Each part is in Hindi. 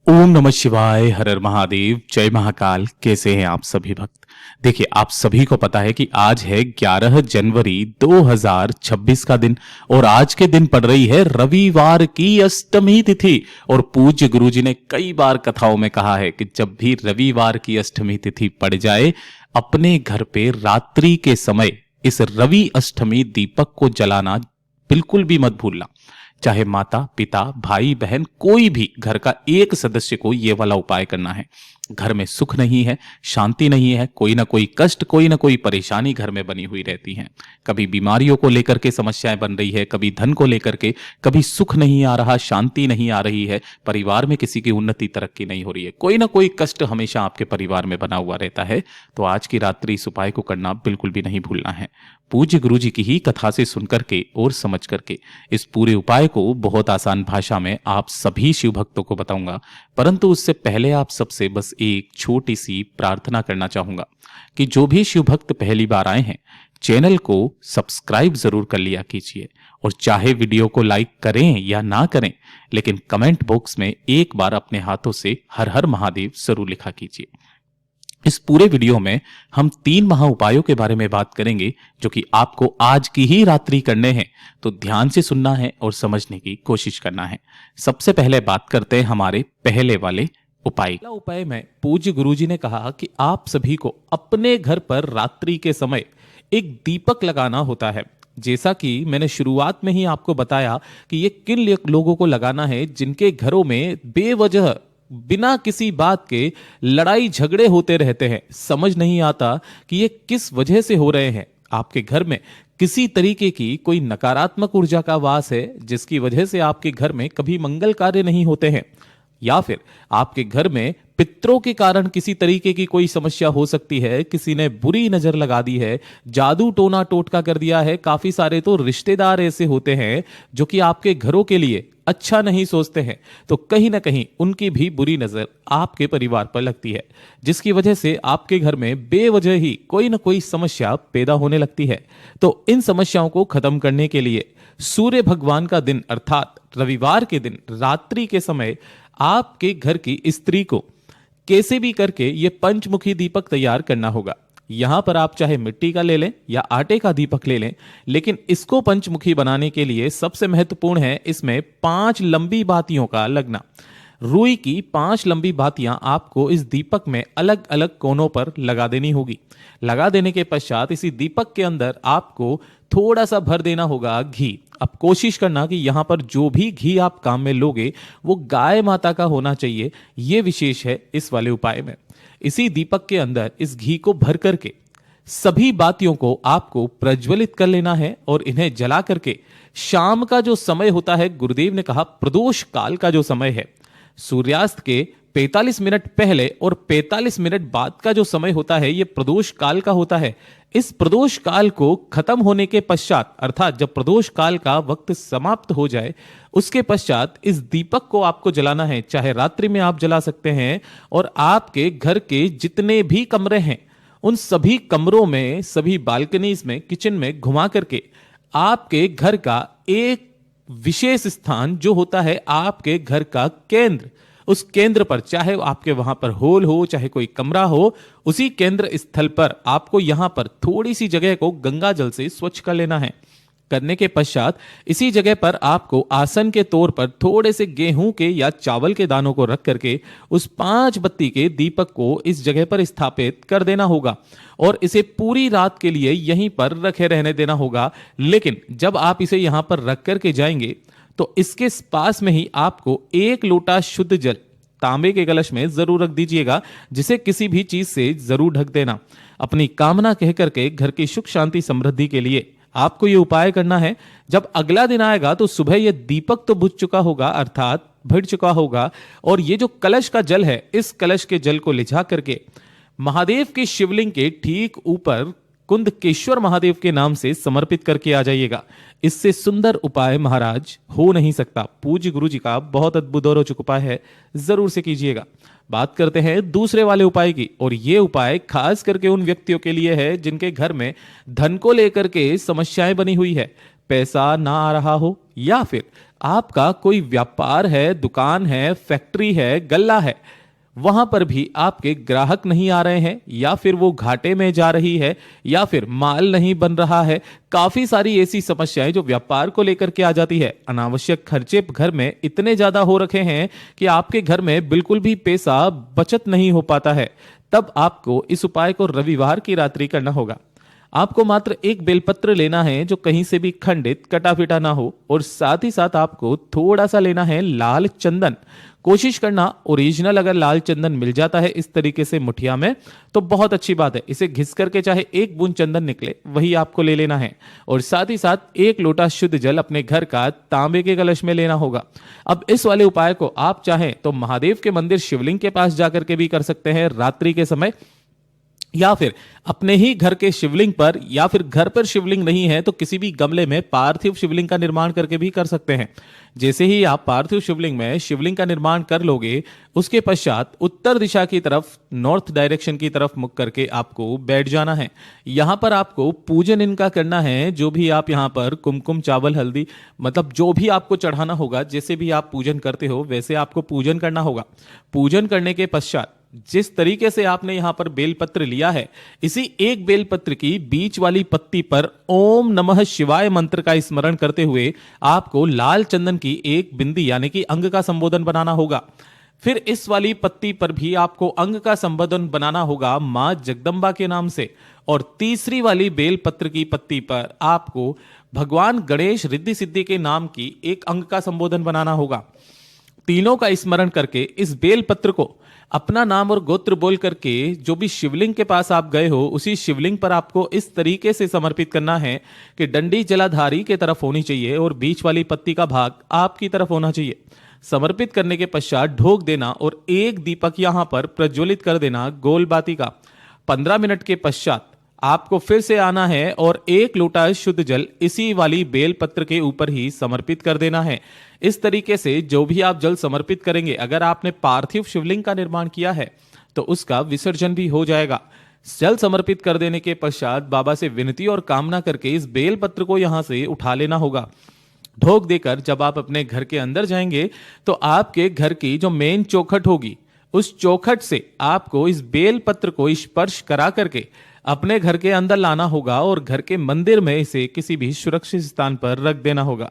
ओम नमः शिवाय, हर हर महादेव, जय महाकाल। कैसे हैं आप सभी भक्त? देखिए, आप सभी को पता है कि आज है 11 जनवरी 2026 का दिन और आज के दिन पड़ रही है रविवार की अष्टमी तिथि। और पूज्य गुरु जी ने कई बार कथाओं में कहा है कि जब भी रविवार की अष्टमी तिथि पड़ जाए, अपने घर पे रात्रि के समय इस रवि अष्टमी दीपक को जलाना बिल्कुल भी मत भूलना। चाहे माता पिता भाई बहन कोई भी घर का एक सदस्य को यह वाला उपाय करना है। घर में सुख नहीं है, शांति नहीं है, कोई ना कोई कष्ट, कोई ना कोई परेशानी घर में बनी हुई रहती है। कभी बीमारियों को लेकर के समस्याएं बन रही है, कभी धन को लेकर के, कभी सुख नहीं आ रहा, शांति नहीं आ रही है, परिवार में किसी की उन्नति तरक्की नहीं हो रही है, कोई ना कोई कष्ट हमेशा आपके परिवार में बना हुआ रहता है। तो आज की रात्रि इस उपाय को करना बिल्कुल भी नहीं भूलना है। पूज्य गुरु जी की ही कथा से सुन करके और समझ करके इस पूरे उपाय को बहुत आसान भाषा में आप सभी शिव भक्तों को बताऊंगा। परंतु उससे पहले आप सबसे बस एक छोटी सी प्रार्थना करना चाहूंगा कि जो भी शिव भक्त पहली बार आए हैं, चैनल को सब्सक्राइब जरूर कर लिया कीजिए। और चाहे वीडियो को लाइक करें या ना करें, लेकिन कमेंट बॉक्स में एक बार अपने हाथों से हर हर महादेव जरूर लिखा कीजिए। इस पूरे वीडियो में हम 3 महा उपायों के बारे में बात करेंगे जो कि आपको आज की ही रात्रि करने हैं। तो ध्यान से सुनना है और समझने की कोशिश करना है। सबसे पहले बात करते हैं हमारे पहले वाले उपाय। पहला उपाय में पूज्य गुरुजी ने कहा कि आप सभी को अपने घर पर रात्रि के समय एक दीपक लगाना होता है। जैसा कि मैंने शुरुआत में ही आपको बताया कि ये किन लोगों को लगाना है जिनके घरों में बेवजह बिना किसी बात के लड़ाई झगड़े होते रहते हैं। समझ नहीं आता कि ये किस वजह से हो रहे हैं। आपके घर में किसी तरीके की कोई नकारात्मक ऊर्जा का वास है जिसकी वजह से आपके घर में कभी मंगल कार्य नहीं होते हैं, या फिर आपके घर में पितरों के कारण किसी तरीके की कोई समस्या हो सकती है, किसी ने बुरी नजर लगा दी है, जादू टोना टोटका कर दिया है। काफी सारे तो रिश्तेदार ऐसे होते हैं जो कि आपके घरों के लिए अच्छा नहीं सोचते हैं, तो कहीं ना कहीं उनकी भी बुरी नजर आपके परिवार पर लगती है, जिसकी वजह से आपके घर में बेवजह ही कोई ना कोई समस्या पैदा होने लगती है। तो इन समस्याओं को खत्म करने के लिए सूर्य भगवान का दिन अर्थात रविवार के दिन रात्रि के समय आपके घर की स्त्री को कैसे भी करके ये पंचमुखी दीपक तैयार करना होगा। यहां पर आप चाहे मिट्टी का ले लें या आटे का दीपक ले लें, लेकिन इसको पंचमुखी बनाने के लिए सबसे महत्वपूर्ण है इसमें 5 लंबी बातियों का लगना। रुई की 5 लंबी बातियां आपको इस दीपक में अलग अलग कोनों पर लगा देनी होगी। लगा देने के पश्चात इसी दीपक के अंदर आपको थोड़ा सा भर देना होगा घी। अब कोशिश करना कि यहां पर जो भी घी आप काम में लोगे वो गाय माता का होना चाहिए। ये विशेष है इस वाले उपाय में। इसी दीपक के अंदर इस घी को भर करके सभी बातियों को आपको प्रज्वलित कर लेना है और इन्हें जला करके शाम का जो समय होता है, गुरुदेव ने कहा प्रदोष काल का जो समय है, सूर्यास्त के 45 मिनट पहले और 45 मिनट बाद का जो समय होता है, ये प्रदोष काल का होता है। इस प्रदोष काल को खत्म होने के पश्चात अर्थात जब प्रदोष काल का वक्त समाप्त हो जाए, उसके पश्चात इस दीपक को आपको जलाना है। चाहे रात्रि में आप जला सकते हैं और आपके घर के जितने भी कमरे हैं उन सभी कमरों में, सभी बालकनीज में, किचन में घुमा करके आपके घर का एक विशेष स्थान जो होता है आपके घर का केंद्र, उस केंद्र पर, चाहे आपके वहां पर होल हो, चाहे कोई कमरा हो, उसी केंद्र स्थल पर आपको यहां पर थोड़ी सी जगह को गंगा जल से स्वच्छ कर लेना है। करने के पश्चात इसी जगह पर आपको आसन के तौर पर थोड़े से गेहूं के या चावल के दानों को रख करके उस 5 बत्ती के दीपक को इस जगह पर स्थापित कर देना होगा और इसे पूरी रात के लिए यहीं पर रखे रहने देना होगा। लेकिन जब आप इसे यहां पर रख करके जाएंगे तो इसके पास में ही आपको 1 लोटा शुद्ध जल तांबे के कलश में जरूर रख दीजिएगा, जिसे किसी भी चीज से जरूर ढक देना। अपनी कामना कह करके घर की सुख शांति समृद्धि के लिए आपको यह उपाय करना है। जब अगला दिन आएगा तो सुबह यह दीपक तो बुझ चुका होगा अर्थात भिड़ चुका होगा, और ये जो कलश का जल है, इस कलश के जल को ले जा करके महादेव के शिवलिंग के ठीक ऊपर कुंदकेश्वर महादेव के नाम से समर्पित करके आ जाइएगा। इससे सुंदर उपाय महाराज हो नहीं सकता। पूज्य गुरु जी का बहुत अद्भुत और रोचक उपाय है, जरूर से कीजिएगा। बात करते हैं दूसरे वाले उपाय की, और ये उपाय खास करके उन व्यक्तियों के लिए है जिनके घर में धन को लेकर के समस्याएं बनी हुई है, पैसा ना आ रहा हो, या फिर आपका कोई व्यापार है, दुकान है, फैक्ट्री है, गल्ला है, वहां पर भी आपके ग्राहक नहीं आ रहे हैं, या फिर वो घाटे में जा रही है, या फिर माल नहीं बन रहा है। काफी सारी ऐसी समस्याएं जो व्यापार को लेकर के आ जाती है। अनावश्यक खर्चे घर में इतने ज्यादा हो रखे हैं कि आपके घर में बिल्कुल भी पैसा बचत नहीं हो पाता है। तब आपको इस उपाय को रविवार की रात्रि करना होगा। आपको मात्र एक बेलपत्र लेना है जो कहीं से भी खंडित कटा फिटा ना हो, और साथ ही साथ आपको थोड़ा सा लेना है लाल चंदन। कोशिश करना ओरिजिनल अगर लाल चंदन मिल जाता है इस तरीके से मुठिया में तो बहुत अच्छी बात है। इसे घिस करके चाहे एक बूंद चंदन निकले वही आपको ले लेना है, और साथ ही साथ एक लोटा शुद्ध जल अपने घर का तांबे के कलश में लेना होगा। अब इस वाले उपाय को आप चाहें तो महादेव के मंदिर शिवलिंग के पास जाकर के भी कर सकते हैं रात्रि के समय, या फिर अपने ही घर के शिवलिंग पर, या फिर घर पर शिवलिंग नहीं है तो किसी भी गमले में पार्थिव शिवलिंग का निर्माण करके भी कर सकते हैं। जैसे ही आप पार्थिव शिवलिंग में शिवलिंग का निर्माण कर लोगे, उसके पश्चात उत्तर दिशा की तरफ, नॉर्थ डायरेक्शन की तरफ मुख करके आपको बैठ जाना है। यहां पर आपको पूजन इनका करना है। जो भी आप यहां पर कुमकुम, चावल, हल्दी, मतलब जो भी आपको चढ़ाना होगा, जैसे भी आप पूजन करते हो वैसे आपको पूजन करना होगा। पूजन करने के पश्चात जिस तरीके से आपने यहां पर बेलपत्र लिया है, इसी एक बेलपत्र की बीच वाली पत्ती पर ओम नमः शिवाय मंत्र का स्मरण करते हुए आपको लाल चंदन की एक बिंदी यानी कि अंग का संबोधन बनाना होगा। फिर इस वाली पत्ती पर भी आपको अंग का संबोधन बनाना होगा मां जगदंबा के नाम से, और तीसरी वाली बेलपत्र की पत्ती पर आपको भगवान गणेश रिद्धि सिद्धि के नाम की एक अंग का संबोधन बनाना होगा। तीनों का स्मरण करके इस बेलपत्र को अपना नाम और गोत्र बोल करके जो भी शिवलिंग के पास आप गए हो उसी शिवलिंग पर आपको इस तरीके से समर्पित करना है कि डंडी जलाधारी के तरफ होनी चाहिए और बीच वाली पत्ती का भाग आपकी तरफ होना चाहिए। समर्पित करने के पश्चात ढोक देना और एक दीपक यहां पर प्रज्वलित कर देना गोल बाती का। 15 मिनट के पश्चात आपको फिर से आना है और एक लोटा शुद्ध जल इसी वाली बेल पत्र के ऊपर ही समर्पित कर देना है। इस तरीके से जो भी आप जल समर्पित करेंगे, अगर आपने पार्थिव शिवलिंग का निर्माण किया है तो उसका विसर्जन भी हो जाएगा। जल समर्पित कर देने के पश्चात बाबा से विनती और कामना करके इस बेल पत्र को यहां से उठा लेना होगा। ढोक देकर जब आप अपने घर के अंदर जाएंगे तो आपके घर की जो मेन चौखट होगी उस चौखट से आपको इस बेल पत्र को स्पर्श करा करके अपने घर के अंदर लाना होगा और घर के मंदिर में इसे किसी भी सुरक्षित स्थान पर रख देना होगा।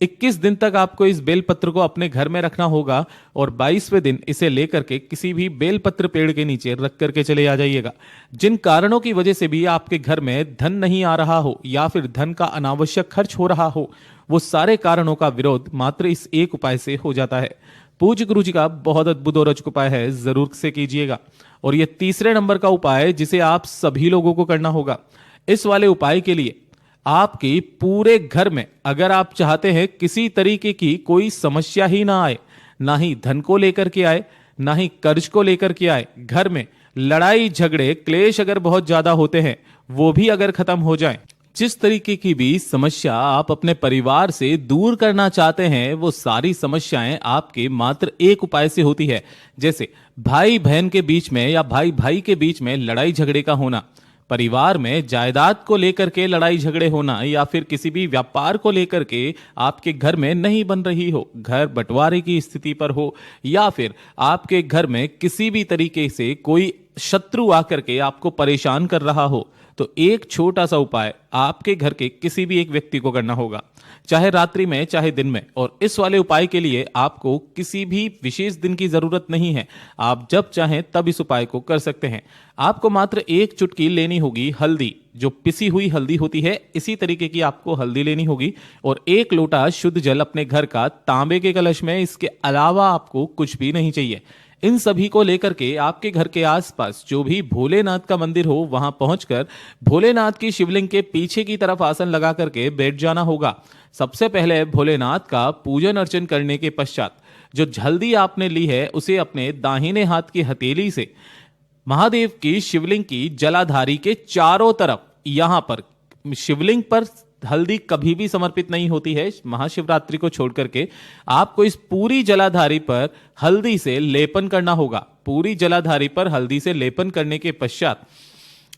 21 दिन तक आपको इस बेलपत्र को अपने घर में रखना होगा और 22वें दिन इसे लेकर के किसी भी बेलपत्र पेड़ के नीचे रख करके चले आ जाइएगा। जिन कारणों की वजह से भी आपके घर में धन नहीं आ रहा हो या फिर धन का अनावश्यक खर्च हो रहा हो, वो सारे कारणों का विरोध मात्र इस एक उपाय से हो जाता है। पूज्य गुरु जी का बहुत अद्भुत और अचूक उपाय है, जरूर से कीजिएगा। और ये तीसरे नंबर का उपाय जिसे आप सभी लोगों को करना होगा। इस वाले उपाय के लिए आपके पूरे घर में अगर आप चाहते हैं किसी तरीके की कोई समस्या ही ना आए, ना ही धन को लेकर के आए, ना ही कर्ज को लेकर के आए, घर में लड़ाई झगड़े क्लेश अगर बहुत ज्यादा होते हैं वो भी अगर खत्म हो जाए, जिस तरीके की भी समस्या आप अपने परिवार से दूर करना चाहते हैं वो सारी समस्याएं आपके मात्र एक उपाय से होती है। जैसे भाई बहन के बीच में या भाई भाई के बीच में लड़ाई झगड़े का होना, परिवार में जायदाद को लेकर के लड़ाई झगड़े होना, या फिर किसी भी व्यापार को लेकर के आपके घर में नहीं बन रही हो, घर बंटवारे की स्थिति पर हो, या फिर आपके घर में किसी भी तरीके से कोई शत्रु आकर के आपको परेशान कर रहा हो, तो एक छोटा सा उपाय आपके घर के किसी भी एक व्यक्ति को करना होगा, चाहे रात्रि में चाहे दिन में। और इस वाले उपाय के लिए आपको किसी भी विशेष दिन की जरूरत नहीं है, आप जब चाहें तब इस उपाय को कर सकते हैं। आपको मात्र एक चुटकी लेनी होगी हल्दी, जो पिसी हुई हल्दी होती है, इसी तरीके की आपको हल्दी लेनी होगी, और एक लोटा शुद्ध जल अपने घर का तांबे के कलश में। इसके अलावा आपको कुछ भी नहीं चाहिए। इन सभी को लेकर के आपके घर के आसपास जो भी भोलेनाथ का मंदिर हो वहां पहुंचकर भोलेनाथ की शिवलिंग के पीछे की तरफ आसन लगा करके बैठ जाना होगा। सबसे पहले भोलेनाथ का पूजन अर्चन करने के पश्चात जो हल्दी आपने ली है उसे अपने दाहिने हाथ की हथेली से महादेव की शिवलिंग की जलाधारी के चारों तरफ, यहां पर शिवलिंग पर हल्दी कभी भी समर्पित नहीं होती है महाशिवरात्रि को छोड़ करके, आपको इस पूरी जलाधारी पर हल्दी से लेपन करना होगा। पूरी जलाधारी पर हल्दी से लेपन करने के पश्चात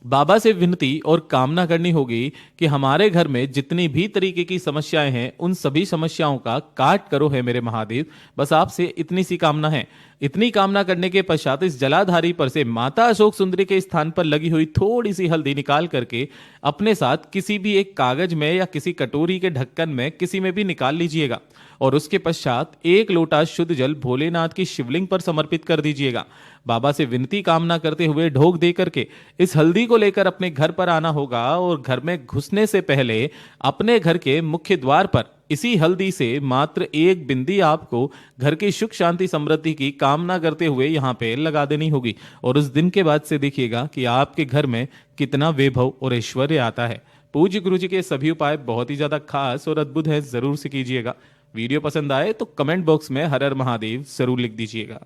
बाबा से विनती और कामना करनी होगी कि हमारे घर में जितनी भी तरीके की समस्याएं हैं उन सभी समस्याओं का काट करो है मेरे महादेव। बस आपसे इतनी सी कामना है। इतनी कामना करने के पश्चात इस जलाधारी पर से माता अशोक सुंदरी के स्थान पर लगी हुई थोड़ी सी हल्दी निकाल करके अपने साथ किसी भी एक कागज में या किसी कटोरी के ढक्कन में किसी में भी निकाल लीजिएगा और उसके पश्चात एक लोटा शुद्ध जल भोलेनाथ की शिवलिंग पर समर्पित कर दीजिएगा। बाबा से विनती कामना करते हुए ढोक दे करके इस हल्दी को लेकर अपने घर पर आना होगा और घर में घुसने से पहले अपने घर के मुख्य द्वार पर इसी हल्दी से मात्र एक बिंदी आपको घर की सुख शांति समृद्धि की कामना करते हुए यहाँ पे लगा देनी होगी। और उस दिन के बाद से देखिएगा कि आपके घर में कितना वैभव और ऐश्वर्य आता है। पूज्य गुरु जी के सभी उपाय बहुत ही ज्यादा खास और अद्भुत है, जरूर से कीजिएगा। वीडियो पसंद आए तो कमेंट बॉक्स में हर हर महादेव जरूर लिख दीजिएगा।